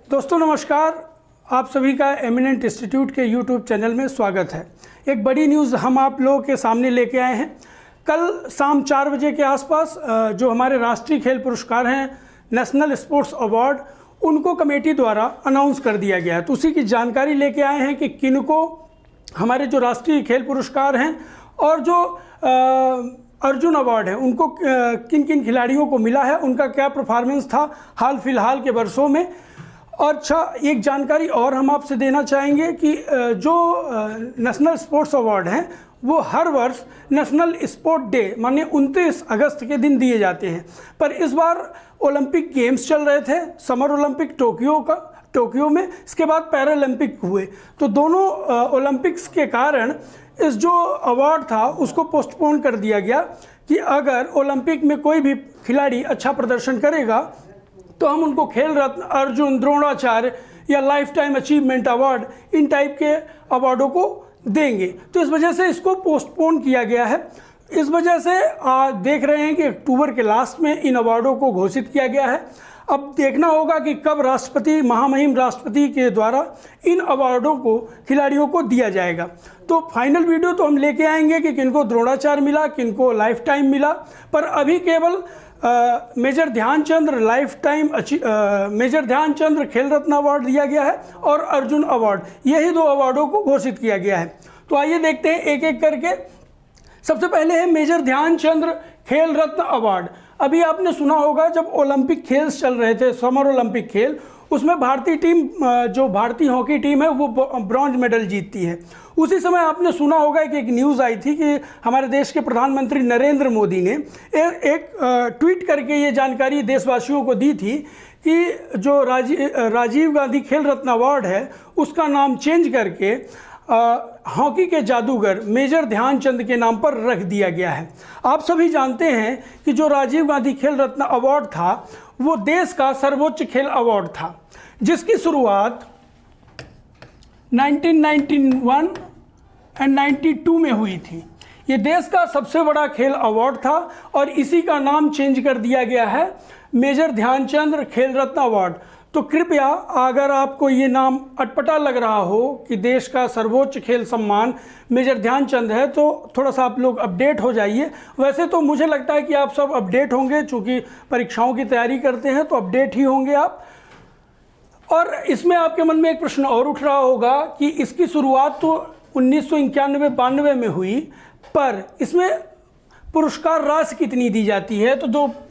दोस्तों नमस्कार, आप सभी का एमिनेंट इंस्टीट्यूट के यूट्यूब चैनल में स्वागत है। एक बड़ी न्यूज़ हम आप लोगों के सामने लेके आए हैं। कल शाम 4 बजे के आसपास जो हमारे राष्ट्रीय खेल पुरस्कार हैं, नेशनल स्पोर्ट्स अवार्ड, उनको कमेटी द्वारा अनाउंस कर दिया गया है। तो उसी की जानकारी लेके आए हैं कि किनको हमारे जो राष्ट्रीय खेल पुरस्कार हैं और जो अर्जुन अवार्ड है उनको किन किन खिलाड़ियों को मिला है, उनका क्या परफॉर्मेंस था हाल फिलहाल के वर्षों में। और अच्छा, एक जानकारी और हम आपसे देना चाहेंगे कि जो नेशनल स्पोर्ट्स अवार्ड हैं वो हर वर्ष नेशनल स्पोर्ट डे माने 29 अगस्त के दिन दिए जाते हैं। पर इस बार ओलंपिक गेम्स चल रहे थे, समर ओलंपिक टोक्यो में, इसके बाद पैरालंपिक हुए, तो दोनों ओलंपिक्स के कारण इस जो अवार्ड था उसको पोस्टपोन कर दिया गया कि अगर ओलंपिक में कोई भी खिलाड़ी अच्छा प्रदर्शन करेगा तो हम उनको खेल रत्न, अर्जुन, द्रोणाचार्य या लाइफ टाइम अचीवमेंट अवार्ड, इन टाइप के अवार्डों को देंगे। तो इस वजह से इसको पोस्टपोन किया गया है। इस वजह से देख रहे हैं कि अक्टूबर के लास्ट में इन अवार्डों को घोषित किया गया है। अब देखना होगा कि कब राष्ट्रपति, महामहिम राष्ट्रपति के द्वारा इन अवार्डों को खिलाड़ियों को दिया जाएगा। तो फाइनल वीडियो तो हम लेके आएंगे कि किनको द्रोणाचार्य मिला, किनको लाइफ टाइम मिला, पर अभी केवल मेजर ध्यानचंद मेजर ध्यानचंद खेल रत्न अवार्ड दिया गया है और अर्जुन अवार्ड, यही 2 अवार्डों को घोषित किया गया है। तो आइए देखते हैं एक एक करके। सबसे पहले है मेजर ध्यानचंद खेल रत्न अवार्ड। अभी आपने सुना होगा जब ओलंपिक खेल चल रहे थे, समर ओलंपिक खेल, उसमें भारतीय टीम, जो भारतीय हॉकी टीम है वो ब्रॉन्ज मेडल जीतती है। उसी समय आपने सुना होगा कि एक न्यूज़ आई थी कि हमारे देश के प्रधानमंत्री नरेंद्र मोदी ने एक ट्वीट करके ये जानकारी देशवासियों को दी थी कि जो राजीव गांधी खेल रत्न अवार्ड है उसका नाम चेंज करके हॉकी के जादूगर मेजर ध्यानचंद के नाम पर रख दिया गया है। आप सभी जानते हैं कि जो राजीव गांधी खेल रत्न अवार्ड था वो देश का सर्वोच्च खेल अवार्ड था, जिसकी शुरुआत 1991 एंड 92 में हुई थी। ये देश का सबसे बड़ा खेल अवार्ड था और इसी का नाम चेंज कर दिया गया है मेजर ध्यानचंद खेल रत्न अवार्ड। तो कृपया, अगर आपको ये नाम अटपटा लग रहा हो कि देश का सर्वोच्च खेल सम्मान मेजर ध्यानचंद है, तो थोड़ा सा आप लोग अपडेट हो जाइए। वैसे तो मुझे लगता है कि आप सब अपडेट होंगे, चूँकि परीक्षाओं की तैयारी करते हैं तो अपडेट ही होंगे आप। और इसमें आपके मन में एक प्रश्न और उठ रहा होगा कि इसकी शुरुआत तो 1991-92 में हुई, पर इसमें पुरस्कार राशि कितनी दी जाती है? तो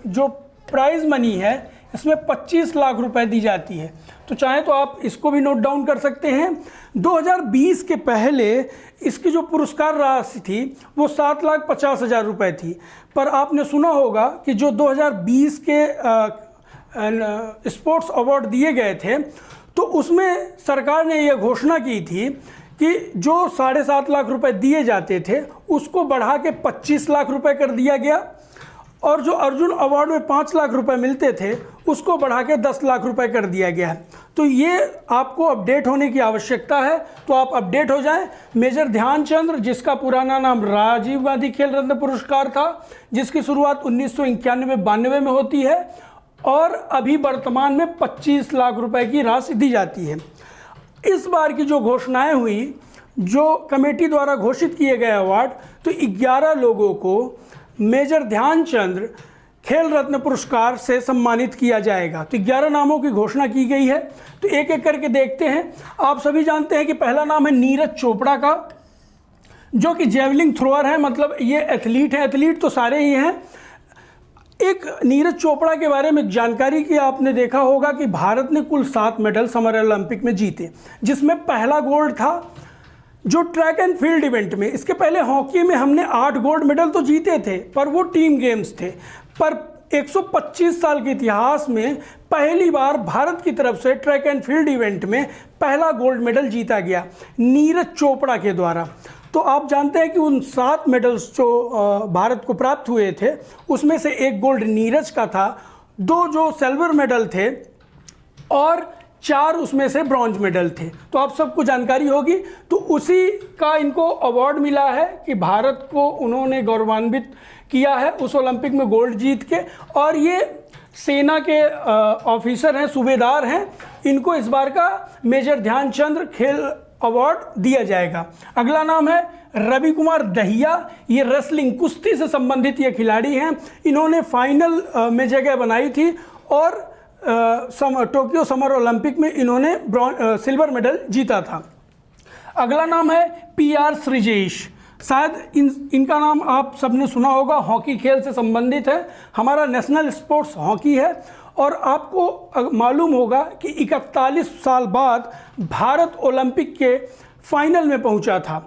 जो प्राइज़ मनी है इसमें 25 लाख रुपए दी जाती है। तो चाहे तो आप इसको भी नोट डाउन कर सकते हैं। 2020 के पहले इसकी जो पुरस्कार राशि थी वो 7,50,000 रुपये थी, पर आपने सुना होगा कि जो 2020 के स्पोर्ट्स अवार्ड दिए गए थे तो उसमें सरकार ने यह घोषणा की थी कि जो 7.5 लाख रुपए दिए जाते थे उसको बढ़ा के 25 लाख रुपए कर दिया गया, और जो अर्जुन अवार्ड में 5 लाख रुपए मिलते थे उसको बढ़ा के 10 लाख रुपए कर दिया गया है। तो ये आपको अपडेट होने की आवश्यकता है, तो आप अपडेट हो जाएं। मेजर ध्यानचंद, जिसका पुराना नाम राजीव गांधी खेल रत्न पुरस्कार था, जिसकी शुरुआत 1991-92 में होती है और अभी वर्तमान में 25 लाख रुपए की राशि दी जाती है। इस बार की जो घोषणाएं हुई, जो कमेटी द्वारा घोषित किए गए अवार्ड, तो 11 लोगों को मेजर ध्यानचंद खेल रत्न पुरस्कार से सम्मानित किया जाएगा। तो 11 नामों की घोषणा की गई है। तो एक एक करके देखते हैं। आप सभी जानते हैं कि पहला नाम है नीरज चोपड़ा का, जो कि जेवलिंग थ्रोअर है, मतलब ये एथलीट है। एथलीट तो सारे ही हैं। एक नीरज चोपड़ा के बारे में जानकारी की आपने देखा होगा कि भारत ने कुल 7 मेडल समर ओलंपिक में जीते, जिसमें पहला गोल्ड था जो ट्रैक एंड फील्ड इवेंट में। इसके पहले हॉकी में हमने 8 गोल्ड मेडल तो जीते थे, पर वो टीम गेम्स थे। पर 125 साल के इतिहास में पहली बार भारत की तरफ से ट्रैक एंड फील्ड इवेंट में पहला गोल्ड मेडल जीता गया नीरज चोपड़ा के द्वारा। तो आप जानते हैं कि उन 7 मेडल्स जो भारत को प्राप्त हुए थे उसमें से 1 गोल्ड नीरज का था, 2 जो सिल्वर मेडल थे और 4 उसमें से ब्रॉन्ज मेडल थे। तो आप सबको जानकारी होगी। तो उसी का इनको अवार्ड मिला है कि भारत को उन्होंने गौरवान्वित किया है उस ओलंपिक में गोल्ड जीत के, और ये सेना के ऑफिसर हैं, सूबेदार हैं। इनको इस बार का मेजर ध्यानचंद खेल अवार्ड दिया जाएगा। अगला नाम है रवि कुमार दहिया। ये रेसलिंग, कुश्ती से संबंधित ये खिलाड़ी हैं। इन्होंने फाइनल में जगह बनाई थी और टोक्यो समर ओलंपिक में इन्होंने सिल्वर मेडल जीता था। अगला नाम है PR श्रीजेश। शायद इनका नाम आप सबने सुना होगा, हॉकी खेल से संबंधित है। हमारा नेशनल स्पोर्ट्स हॉकी है और आपको मालूम होगा कि 41 साल बाद भारत ओलंपिक के फाइनल में पहुंचा था,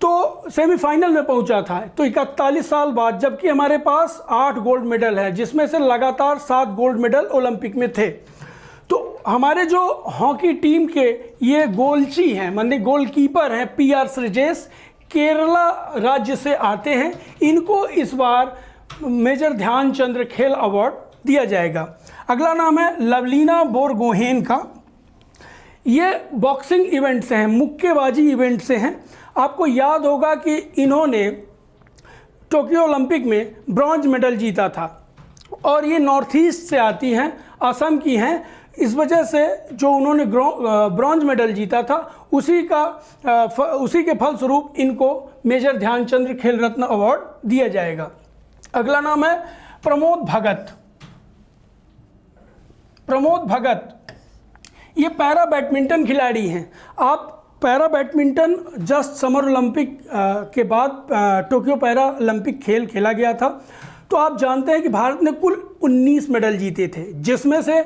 तो सेमीफाइनल में पहुंचा था। तो 41 साल बाद, जबकि हमारे पास 8 गोल्ड मेडल है, जिसमें से लगातार 7 गोल्ड मेडल ओलंपिक में थे। तो हमारे जो हॉकी टीम के ये गोलची हैं, माने गोलकीपर हैं, PR श्रीजेश, केरला राज्य से आते हैं। इनको इस बार मेजर ध्यानचंद खेल अवार्ड दिया जाएगा। अगला नाम है लवलीना बोरगोहेन का। ये बॉक्सिंग इवेंट से हैं, मुक्केबाजी इवेंट से हैं। आपको याद होगा कि इन्होंने टोक्यो ओलंपिक में ब्रॉन्ज मेडल जीता था और ये नॉर्थ ईस्ट से आती हैं, असम की हैं। इस वजह से जो उन्होंने ब्रॉन्ज मेडल जीता था उसी के फलस्वरूप इनको मेजर ध्यानचंद खेल रत्न अवार्ड दिया जाएगा। अगला नाम है प्रमोद भगत। प्रमोद भगत ये पैरा बैडमिंटन खिलाड़ी हैं। आप para badminton just summer Olympic के बाद टोक्यो पैरा ओलंपिक खेल खेला गया था। तो आप जानते हैं कि भारत ने कुल 19 मेडल जीते थे, जिसमें से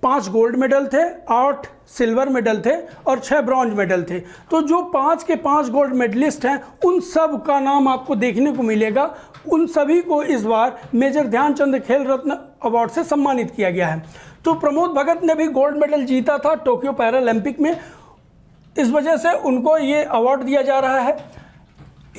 5 गोल्ड मेडल थे, 8 सिल्वर मेडल थे और 6 ब्रॉन्ज मेडल थे। तो जो 5 के 5 गोल्ड मेडलिस्ट हैं, उन सब का नाम आपको देखने को मिलेगा। उन सभी को इस बार मेजर ध्यानचंद खेल रत्न अवार्ड से सम्मानित किया गया है। तो प्रमोद भगत ने भी गोल्ड मेडल जीता था टोक्यो पैरा ओलंपिक में, इस वजह से उनको ये अवार्ड दिया जा रहा है।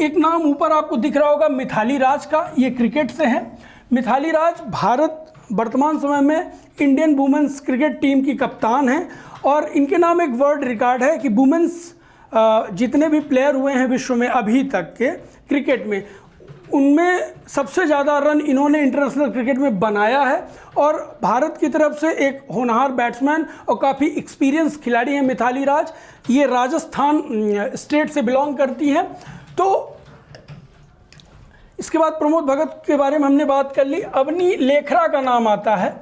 एक नाम ऊपर आपको दिख रहा होगा मिथाली राज का, ये क्रिकेट से हैं। मिथाली राज भारत वर्तमान समय में इंडियन वुमेन्स क्रिकेट टीम की कप्तान हैं और इनके नाम एक वर्ल्ड रिकॉर्ड है कि वुमेन्स जितने भी प्लेयर हुए हैं विश्व में अभी तक के क्रिकेट में, उनमें सबसे ज़्यादा रन इन्होंने इंटरनेशनल क्रिकेट में बनाया है। और भारत की तरफ से एक होनहार बैट्समैन और काफ़ी एक्सपीरियंस खिलाड़ी हैं मिथाली राज। ये राजस्थान स्टेट से बिलोंग करती हैं। तो इसके बाद प्रमोद भगत के बारे में हमने बात कर ली। अवनी लेखरा का नाम आता है।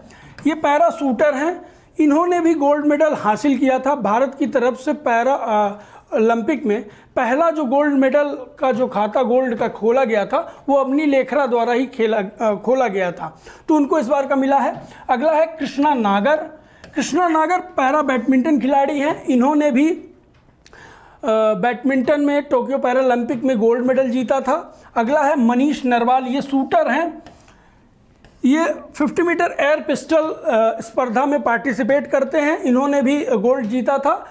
ये पैरा शूटर हैं। इन्होंने भी गोल्ड मेडल हासिल किया था। भारत की तरफ से पैरा ओलंपिक में पहला जो गोल्ड मेडल का जो खाता गोल्ड का खोला गया था वो अवनी लेखरा द्वारा ही खोला गया था, तो उनको इस बार का मिला है। अगला है कृष्णा नागर। कृष्णा नागर पैरा बैडमिंटन खिलाड़ी हैं। इन्होंने भी बैडमिंटन में टोक्यो पैरा ओलंपिक में गोल्ड मेडल जीता था। अगला है मनीष नरवाल। ये शूटर हैं। ये 50 मीटर एयर पिस्टल स्पर्धा में पार्टिसिपेट करते हैं। इन्होंने भी गोल्ड जीता था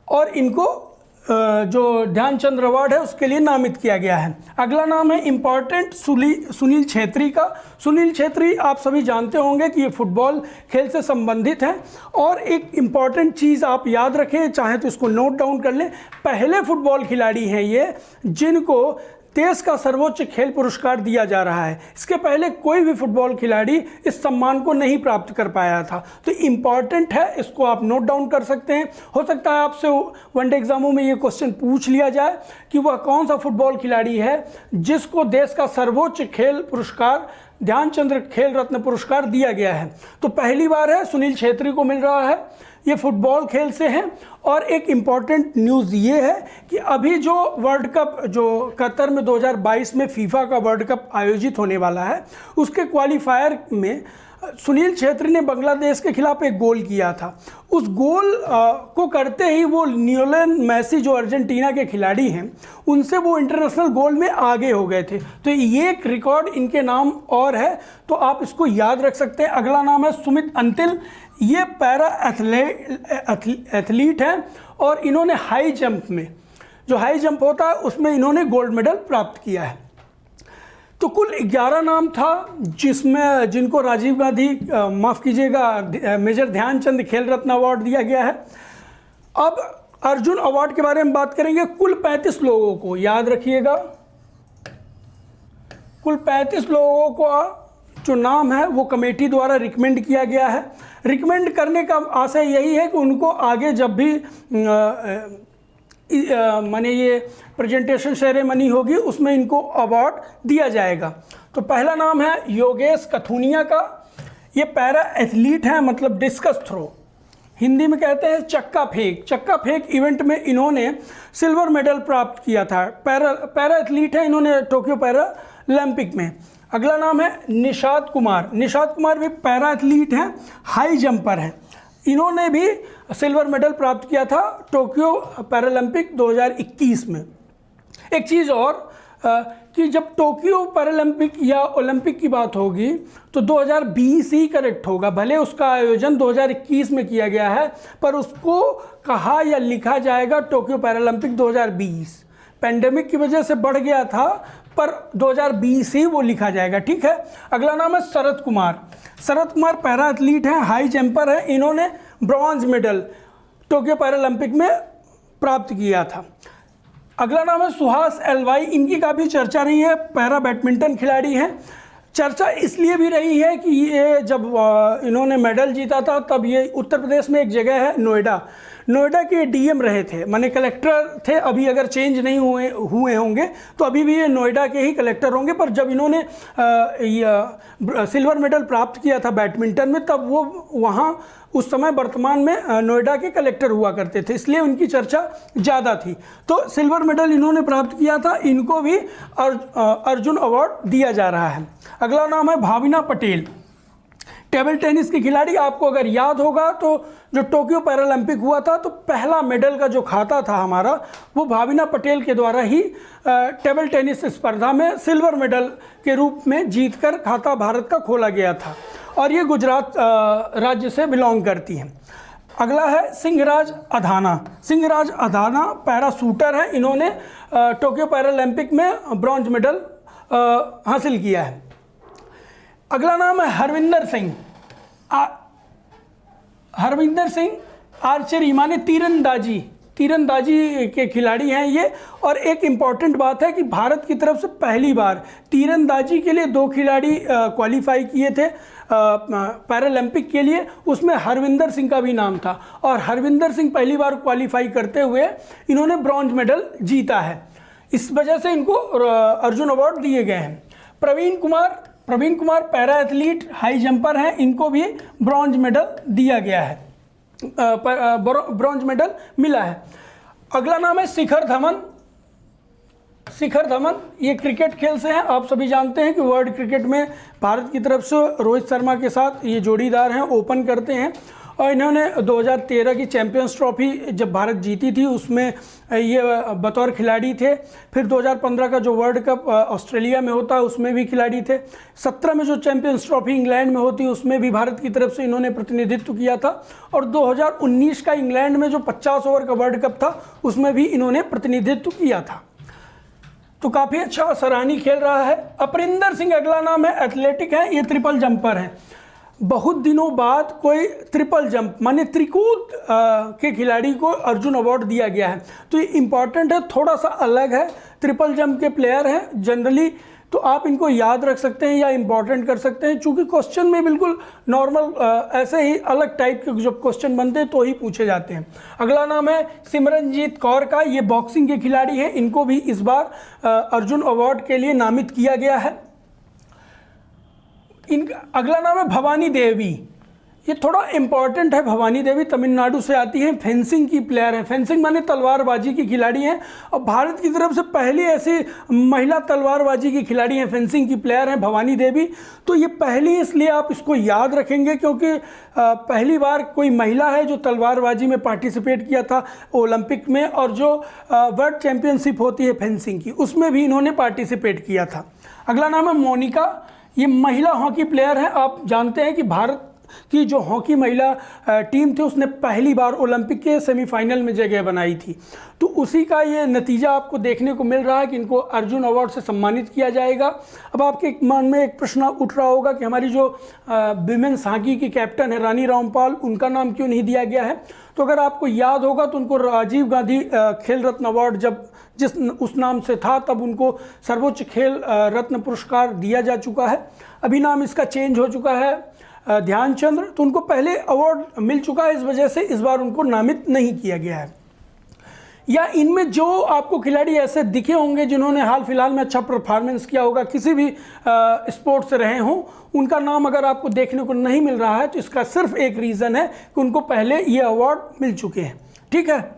और इनको जो ध्यानचंद अवार्ड है उसके लिए नामित किया गया है। अगला नाम है इम्पॉर्टेंट सुनील छेत्री का। सुनील छेत्री आप सभी जानते होंगे कि ये फुटबॉल खेल से संबंधित हैं। और एक इम्पॉर्टेंट चीज़ आप याद रखें, चाहे तो इसको नोट डाउन कर लें, पहले फुटबॉल खिलाड़ी हैं ये जिनको देश का सर्वोच्च खेल पुरस्कार दिया जा रहा है। इसके पहले कोई भी फुटबॉल खिलाड़ी इस सम्मान को नहीं प्राप्त कर पाया था। तो इम्पॉर्टेंट है, इसको आप नोट डाउन कर सकते हैं। हो सकता है आपसे वनडे एग्जामों में ये क्वेश्चन पूछ लिया जाए कि वह कौन सा फुटबॉल खिलाड़ी है जिसको देश का सर्वोच्च खेल पुरस्कार ध्यानचंद खेल रत्न पुरस्कार दिया गया है। तो पहली बार है सुनील छेत्री को मिल रहा है। ये फुटबॉल खेल से हैं। और एक इम्पॉर्टेंट न्यूज़ ये है कि अभी जो वर्ल्ड कप जो कतर में 2022 में फीफा का वर्ल्ड कप आयोजित होने वाला है, उसके क्वालिफायर में सुनील छेत्री ने बांग्लादेश के खिलाफ एक गोल किया था। उस गोल को करते ही वो लियोनेल मेसी जो अर्जेंटीना के खिलाड़ी हैं उनसे वो इंटरनेशनल गोल में आगे हो गए थे। तो ये एक रिकॉर्ड इनके नाम और है, तो आप इसको याद रख सकते हैं। अगला नाम है सुमित अंतिल। ये पैरा एथलीट हैं और इन्होंने हाई जंप में, जो हाई जंप होता है उसमें इन्होंने गोल्ड मेडल प्राप्त किया है। तो कुल 11 नाम था जिसमें जिनको राजीव गांधी माफ़ कीजिएगा मेजर ध्यानचंद खेल रत्न अवार्ड दिया गया है। अब अर्जुन अवार्ड के बारे में बात करेंगे। कुल 35 लोगों को, याद रखिएगा, कुल 35 लोगों को जो नाम है वो कमेटी द्वारा रिकमेंड किया गया है। रिकमेंड करने का आशय यही है कि उनको आगे जब भी माने ये प्रेजेंटेशन सेरेमनी होगी उसमें इनको अवार्ड दिया जाएगा। तो पहला नाम है योगेश कथुनिया का। ये पैरा एथलीट हैं, मतलब डिस्कस थ्रो, हिंदी में कहते हैं चक्का फेंक। चक्का फेंक इवेंट में इन्होंने सिल्वर मेडल प्राप्त किया था। पैरा एथलीट है, इन्होंने टोक्यो पैरा ओलंपिक में। अगला नाम है निषाद कुमार। निषाद कुमार भी पैरा एथलीट हैं, हाई जंपर हैं। इन्होंने भी सिल्वर मेडल प्राप्त किया था टोक्यो पैरालंपिक 2021 में। एक चीज़ और कि जब टोक्यो पैरालंपिक या ओलंपिक की बात होगी तो 2020 ही करेक्ट होगा। भले उसका आयोजन 2021 में किया गया है पर उसको कहा या लिखा जाएगा टोक्यो पैरालंपिक 2020। पेंडेमिक की वजह से बढ़ गया था पर 2020 ही वो लिखा जाएगा, ठीक है। अगला नाम है शरद कुमार। शरद कुमार पैरा एथलीट हैं, हाई जंपर हैं। इन्होंने ब्रॉन्ज मेडल टोक्यो पैरालंपिक में प्राप्त किया था। अगला नाम है सुहास एलवाई। इनकी काफ़ी चर्चा रही है, पैरा बैडमिंटन खिलाड़ी हैं। चर्चा इसलिए भी रही है कि ये जब इन्होंने मेडल जीता था तब ये उत्तर प्रदेश में एक जगह है नोएडा के डीएम रहे थे, माने कलेक्टर थे। अभी अगर चेंज नहीं हुए होंगे तो अभी भी ये नोएडा के ही कलेक्टर होंगे। पर जब इन्होंने सिल्वर मेडल प्राप्त किया था बैडमिंटन में तब वो वहाँ उस समय वर्तमान में नोएडा के कलेक्टर हुआ करते थे, इसलिए उनकी चर्चा ज़्यादा थी। तो सिल्वर मेडल इन्होंने प्राप्त किया था, इनको भी अर्जुन अवार्ड दिया जा रहा है। अगला नाम है भाविना पटेल, टेबल टेनिस की खिलाड़ी। आपको अगर याद होगा तो जो टोक्यो पैरालंपिक हुआ था तो पहला मेडल का जो खाता था हमारा वो भाविना पटेल के द्वारा ही टेबल टेनिस स्पर्धा में सिल्वर मेडल के रूप में जीतकर खाता भारत का खोला गया था और ये गुजरात राज्य से बिलोंग करती हैं। अगला है सिंहराज अधाना। सिंहराज अधाना पैरा शूटर हैं। इन्होंने टोक्यो पैरालंपिक में ब्रॉन्ज मेडल हासिल किया है। अगला नाम है हरविंदर सिंह। हरविंदर सिंह आर्चरी माने तीरंदाजी के खिलाड़ी हैं ये। और एक इम्पॉर्टेंट बात है कि भारत की तरफ से पहली बार तीरंदाजी के लिए 2 खिलाड़ी क्वालिफाई किए थे पैरालंपिक के लिए, उसमें हरविंदर सिंह का भी नाम था और हरविंदर सिंह पहली बार क्वालिफाई करते हुए इन्होंने ब्रॉन्ज मेडल जीता है। इस वजह से इनको अर्जुन अवार्ड दिए गए हैं। Praveen Kumar para athlete, high jumper हैं। इनको भी ब्रॉन्ज मेडल दिया गया है, ब्रॉन्ज मेडल मिला है। अगला नाम है शिखर धवन। ये क्रिकेट खेल से हैं। आप सभी जानते हैं कि वर्ल्ड क्रिकेट में भारत की तरफ से रोहित शर्मा के साथ ये जोड़ीदार हैं, ओपन करते हैं। और इन्होंने 2013 की चैंपियंस ट्रॉफी जब भारत जीती थी उसमें ये बतौर खिलाड़ी थे। फिर 2015 का जो वर्ल्ड कप ऑस्ट्रेलिया में होता है उसमें भी खिलाड़ी थे। 17 में जो चैंपियंस ट्रॉफी इंग्लैंड में होती है उसमें भी भारत की तरफ से इन्होंने प्रतिनिधित्व किया था। और 2019 का इंग्लैंड में जो 50 ओवर का वर्ल्ड कप था उसमें भी इन्होंने प्रतिनिधित्व किया था। तो काफ़ी अच्छा सराहनीय खेल रहा है। अपरिंदर सिंह अगला नाम है, एथलेटिक है। ये ट्रिपल जंपर हैं। बहुत दिनों बाद कोई ट्रिपल जंप माने त्रिकूद के खिलाड़ी को अर्जुन अवार्ड दिया गया है, तो ये इम्पॉर्टेंट है, थोड़ा सा अलग है। ट्रिपल जंप के प्लेयर हैं जनरली, तो आप इनको याद रख सकते हैं या इम्पॉर्टेंट कर सकते हैं, चूँकि क्वेश्चन में बिल्कुल नॉर्मल ऐसे ही अलग टाइप के जब क्वेश्चन बनते हैं तो ही पूछे जाते हैं। अगला नाम है सिमरनजीत कौर का। ये बॉक्सिंग के खिलाड़ी हैं। इनको भी इस बार अर्जुन अवार्ड के लिए नामित किया गया है। अगला नाम है भवानी देवी। ये थोड़ा इम्पॉर्टेंट है। भवानी देवी तमिलनाडु से आती हैं, फेंसिंग की प्लेयर हैं। फेंसिंग माने तलवारबाजी की खिलाड़ी हैं और भारत की तरफ से पहली ऐसी महिला तलवारबाजी की खिलाड़ी हैं, फेंसिंग की प्लेयर हैं भवानी देवी। तो ये पहली इसलिए आप इसको याद रखेंगे क्योंकि पहली बार कोई महिला है जो तलवारबाजी में पार्टिसिपेट किया था ओलंपिक में, और जो वर्ल्ड चैम्पियनशिप होती है फेंसिंग की उसमें भी इन्होंने पार्टिसिपेट किया था। अगला नाम है मोनिका। ये महिला हॉकी प्लेयर हैं। आप जानते हैं कि भारत की जो हॉकी महिला टीम थी उसने पहली बार ओलंपिक के सेमीफाइनल में जगह बनाई थी। तो उसी का ये नतीजा आपको देखने को मिल रहा है कि इनको अर्जुन अवार्ड से सम्मानित किया जाएगा। अब आपके मन में एक प्रश्न उठ रहा होगा कि हमारी जो विमेंस हॉकी की कैप्टन है रानी रामपाल, उनका नाम क्यों नहीं दिया गया है। तो अगर आपको याद होगा तो उनको राजीव गांधी खेल रत्न अवार्ड जब उस नाम से था तब उनको सर्वोच्च खेल रत्न पुरस्कार दिया जा चुका है। अभी नाम इसका चेंज हो चुका है ध्यानचंद्र, तो उनको पहले अवार्ड मिल चुका है, इस वजह से इस बार उनको नामित नहीं किया गया है। या इनमें जो आपको खिलाड़ी ऐसे दिखे होंगे जिन्होंने हाल फिलहाल में अच्छा परफॉर्मेंस किया होगा, किसी भी स्पोर्ट से रहे हों, उनका नाम अगर आपको देखने को नहीं मिल रहा है तो इसका सिर्फ एक रीज़न है कि उनको पहले ये अवार्ड मिल चुके हैं। ठीक है।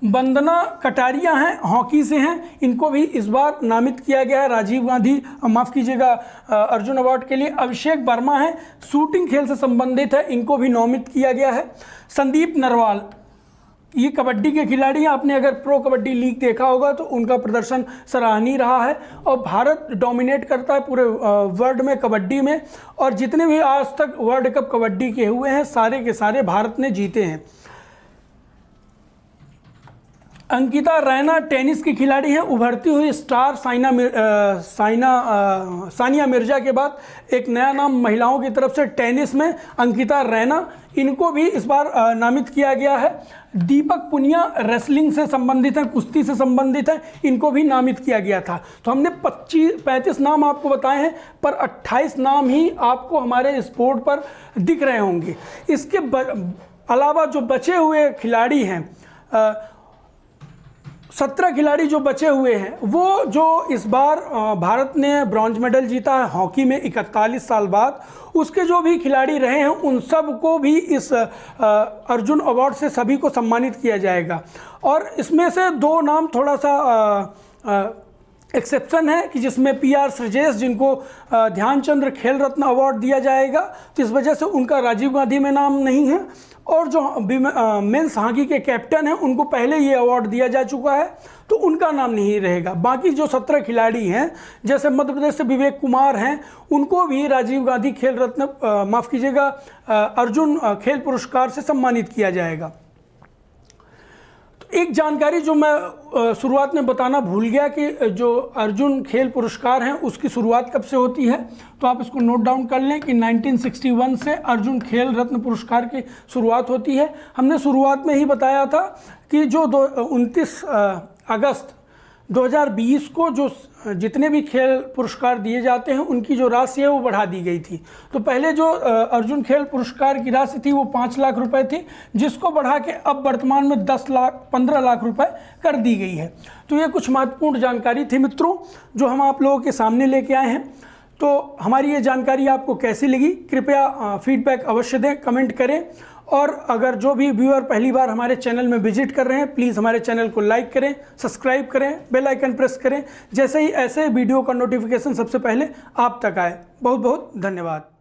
वंदना कटारिया हैं, हॉकी से हैं, इनको भी इस बार नामित किया गया है राजीव गांधी माफ़ कीजिएगा अर्जुन अवार्ड के लिए। अभिषेक वर्मा हैं, शूटिंग खेल से संबंधित है, इनको भी नामित किया गया है। संदीप नरवाल ये कबड्डी के खिलाड़ी हैं, आपने अगर प्रो कबड्डी लीग देखा होगा तो उनका प्रदर्शन सराहनीय रहा है और भारत डोमिनेट करता है पूरे वर्ल्ड में कबड्डी में, और जितने भी आज तक वर्ल्ड कप कबड्डी के हुए हैं सारे के सारे भारत ने जीते हैं। अंकिता रैना टेनिस की खिलाड़ी हैं, उभरती हुई स्टार सानिया मिर्जा के बाद एक नया नाम महिलाओं की तरफ से टेनिस में अंकिता रैना, इनको भी इस बार नामित किया गया है। दीपक पुनिया रेसलिंग से संबंधित हैं, कुश्ती से संबंधित हैं, इनको भी नामित किया गया था। तो हमने 35 नाम आपको बताए हैं, पर 28 नाम ही आपको हमारे स्पोर्ट पर दिख रहे होंगे। इसके अलावा जो बचे हुए खिलाड़ी हैं 17 खिलाड़ी जो बचे हुए हैं, वो जो इस बार भारत ने ब्रॉन्ज मेडल जीता है हॉकी में 41 साल बाद, उसके जो भी खिलाड़ी रहे हैं उन सब को भी इस अर्जुन अवार्ड से सभी को सम्मानित किया जाएगा। और इसमें से 2 नाम थोड़ा सा एक्सेप्शन है कि जिसमें PR श्रीजेश, जिनको ध्यानचंद्र खेल रत्न अवार्ड दिया जाएगा, तो इस वजह से उनका राजीव गांधी में नाम नहीं है। और जो मेंस हॉकी के कैप्टन हैं उनको पहले ये अवार्ड दिया जा चुका है, तो उनका नाम नहीं रहेगा। बाकी जो 17 खिलाड़ी हैं, जैसे मध्य प्रदेश से विवेक कुमार हैं, उनको भी राजीव गांधी खेल रत्न माफ़ कीजिएगा अर्जुन खेल पुरस्कार से सम्मानित किया जाएगा। एक जानकारी जो मैं शुरुआत में बताना भूल गया कि जो अर्जुन खेल पुरस्कार हैं उसकी शुरुआत कब से होती है, तो आप इसको नोट डाउन कर लें कि 1961 से अर्जुन खेल रत्न पुरस्कार की शुरुआत होती है। हमने शुरुआत में ही बताया था कि जो 29 अगस्त 2020 को जो जितने भी खेल पुरस्कार दिए जाते हैं उनकी जो राशि है वो बढ़ा दी गई थी। तो पहले जो अर्जुन खेल पुरस्कार की राशि थी वो 5 लाख रुपए थी, जिसको बढ़ा के अब वर्तमान में 15 लाख रुपए कर दी गई है। तो ये कुछ महत्वपूर्ण जानकारी थी मित्रों जो हम आप लोगों के सामने लेके आए हैं। तो हमारी ये जानकारी आपको कैसी लगी, कृपया फीडबैक अवश्य दें, कमेंट करें। और अगर जो भी व्यूअर पहली बार हमारे चैनल में विजिट कर रहे हैं, प्लीज़ हमारे चैनल को लाइक करें, सब्सक्राइब करें, बेल आइकन प्रेस करें, जैसे ही ऐसे वीडियो का नोटिफिकेशन सबसे पहले आप तक आए। बहुत बहुत धन्यवाद।